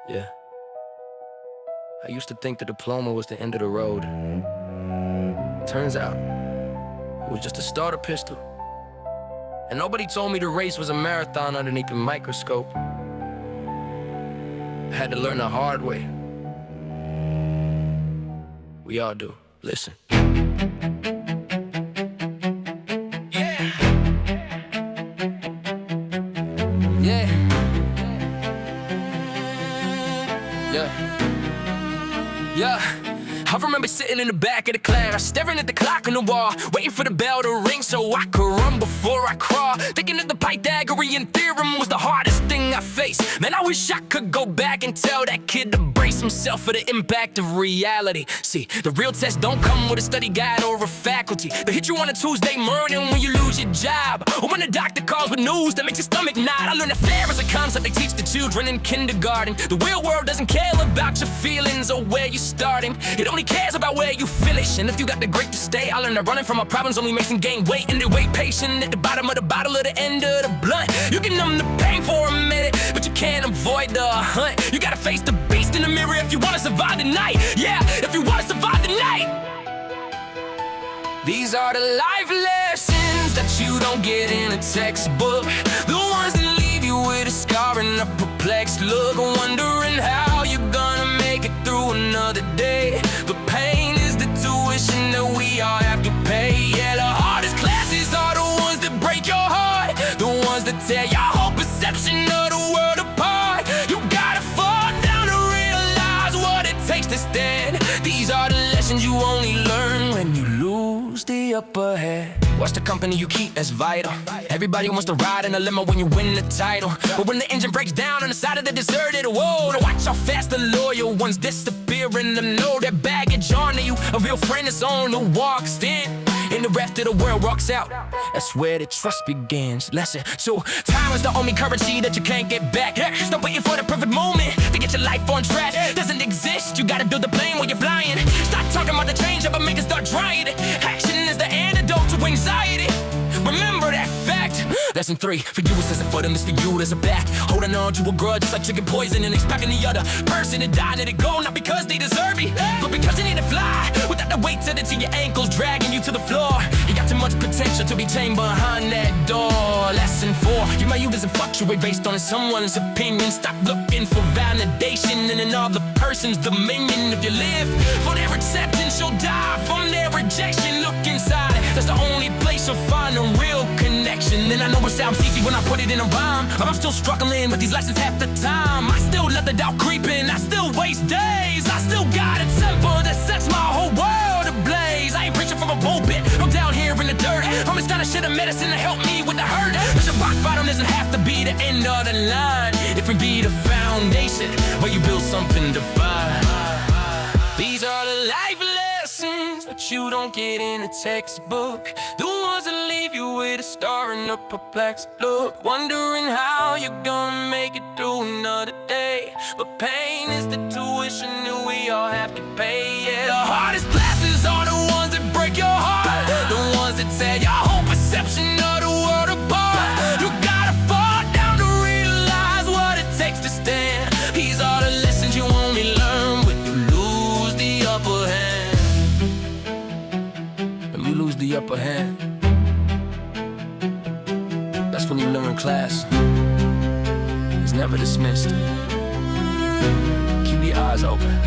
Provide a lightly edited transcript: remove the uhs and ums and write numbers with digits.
Yeah. I used to think the diploma was the end of the road. Turns out, it was just a starter pistol. And nobody told me the race was a marathon underneath the microscope. I had to learn the hard way. We all do. Listen. Yeah. Yeah. Yeah. I remember sitting in the back of the class, staring at the clock on the wall, waiting for the bell to ring so I could run before I crawl. Thinking that the Pythagorean theorem was the hardest thing I faced. Man, I wish I could go back and tell that kid to brace himself for the impact of reality. See, the real test don't come with a study guide or a faculty. They hit you on a Tuesday morning when you lose your job, or when the doctor calls with news that makes your stomach knot. I learned that fair is a concept they teach the children in kindergarten. The real world doesn't care about your feelings or where you're starting. It only cares about where you finish. And if you got the grit to stay, I learned that running from our problems only makes them gain weight. And they wait patient at the bottom of the bottle at the end of the blunt. You can numb the pain for a minute, but you can't avoid the hunt. You gotta face the beast in the mirror if you wanna survive the night. Yeah, if you wanna survive the night. These are the life lessons that you don't get in a textbook. The ones that leave you with a scar and a perplexed look, wondering how you're gonna make it through another day. But pain is the tuition that we all have to pay. Yeah, the hardest classes are the ones that break your heart, the ones that tear your whole perception of the world apart. You gotta fall down to realize what it takes to stand. These are the lessons you only learn when you lose the upper hand. Watch the company you keep, that's vital. Everybody wants to ride in a limo when you win the title, but when the engine breaks down on the side of the deserted road, watch how fast the loyal ones disappear in them. Know that baggage on you. A real friend is on who walks in, and the rest of the world walks out. That's where the trust begins. Lesson 2: time is the only currency that you can't get back. Stop waiting for the perfect moment to get your life on track. Doesn't exist, you gotta build the plane when you're flying. Stop talking about the change up and make it start trying it. Action is the antidote to anxiety. Remember that fact. Lesson 3: for you it's a for them, it's for you there's a back. Holding on to a grudge, it's like chicken poison and expecting the other person to die and to go, not because they deserve it, but because they need to fly without the weight to your ankles dragging you to the floor. You got too much potential to be chained behind that door. Lesson 4: your value doesn't fluctuate based on someone's opinion. Stop looking for validation in another person's dominion. If you live for their acceptance, you'll die from their rejection. Look inside, that's the only place you'll find a real connection. And I know it sounds easy when I put it in a rhyme, but I'm still struggling with these lessons half the time. I still let the doubt creep in, I still waste days. I still got a temper that sets my whole world ablaze. I ain't preaching from a pulpit, I'm down here in the dirt. I'm just trying to shit of medicine to help me with the hurt. Cause your rock bottom doesn't have to be the end of the line. It can be the foundation where you build something divine. These are the life lessons that you don't get in a textbook. The ones that leave you with a star and a perplexed look, wondering how you're gonna make it through another day. But pain is the tuition that we all have to pay. Yeah, the hardest classes are the ones that break your heart, the ones that tear your whole perception of the world apart. You gotta fall down to realize what it takes to stand. These are the lessons you only learn when you lose the upper hand. When you lose the upper hand, that's when you learn class is never dismissed. Keep your eyes open.